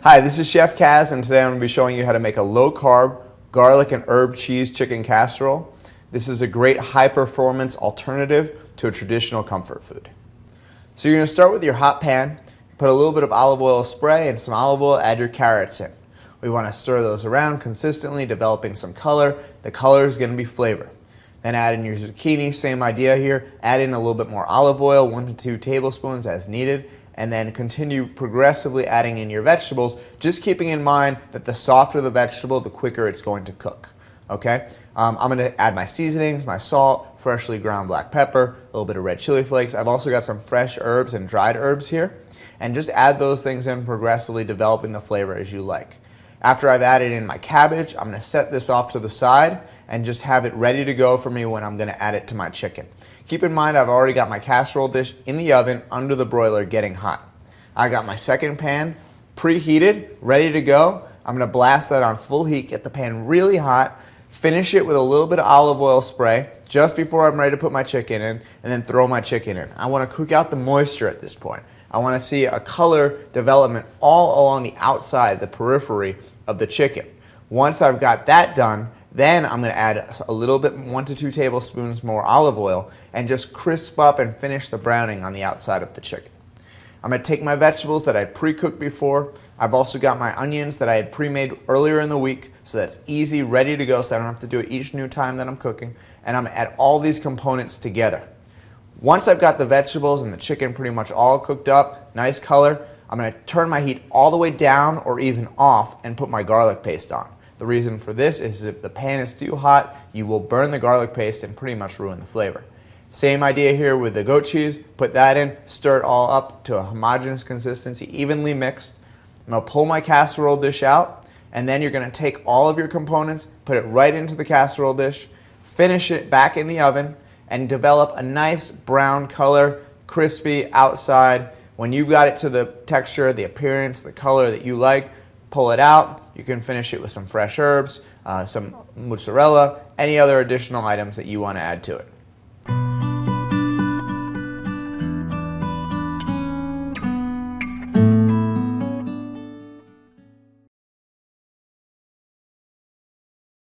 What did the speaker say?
Hi, this is Chef Kaz, and today I'm going to be showing you how to make a low-carb garlic and herb cheese chicken casserole. This is a great high-performance alternative to a traditional comfort food. So you're going to start with your hot pan, put a little bit of olive oil spray and some olive oil, add your carrots in. We want to stir those around consistently, developing some color. The color is going to be flavor. Then add in your zucchini, same idea here. Add in a little bit more olive oil, 1 to 2 tablespoons as needed, and then continue progressively adding in your vegetables, just keeping in mind that the softer the vegetable, the quicker it's going to cook. Okay? I'm going to add my seasonings, my salt, freshly ground black pepper, a little bit of red chili flakes. I've also got some fresh herbs and dried herbs here, and just add those things in, progressively developing the flavor as you like. After I've added in my cabbage, I'm going to set this off to the side and just have it ready to go for me when I'm going to add it to my chicken. Keep in mind I've already got my casserole dish in the oven under the broiler getting hot. I got my second pan preheated, ready to go. I'm going to blast that on full heat, get the pan really hot, finish it with a little bit of olive oil spray just before I'm ready to put my chicken in, and then throw my chicken in. I want to cook out the moisture at this point. I want to see a color development all along the outside, the periphery of the chicken. Once I've got that done, then I'm going to add a little bit, 1 to 2 tablespoons more olive oil, and just crisp up and finish the browning on the outside of the chicken. I'm going to take my vegetables that I pre-cooked before. I've also got my onions that I had pre-made earlier in the week, so that's easy, ready to go, so I don't have to do it each new time that I'm cooking. And I'm going to add all these components together. Once I've got the vegetables and the chicken pretty much all cooked up, nice color, I'm going to turn my heat all the way down or even off and put my garlic paste on. The reason for this is if the pan is too hot, you will burn the garlic paste and pretty much ruin the flavor. Same idea here with the goat cheese. Put that in, stir it all up to a homogeneous consistency, evenly mixed. I'm going to pull my casserole dish out, and then you're going to take all of your components, put it right into the casserole dish, finish it back in the oven, and develop a nice brown color, crispy outside. When you've got it to the texture, the appearance, the color that you like, pull it out. You can finish it with some fresh herbs, some mozzarella, any other additional items that you want to add to it.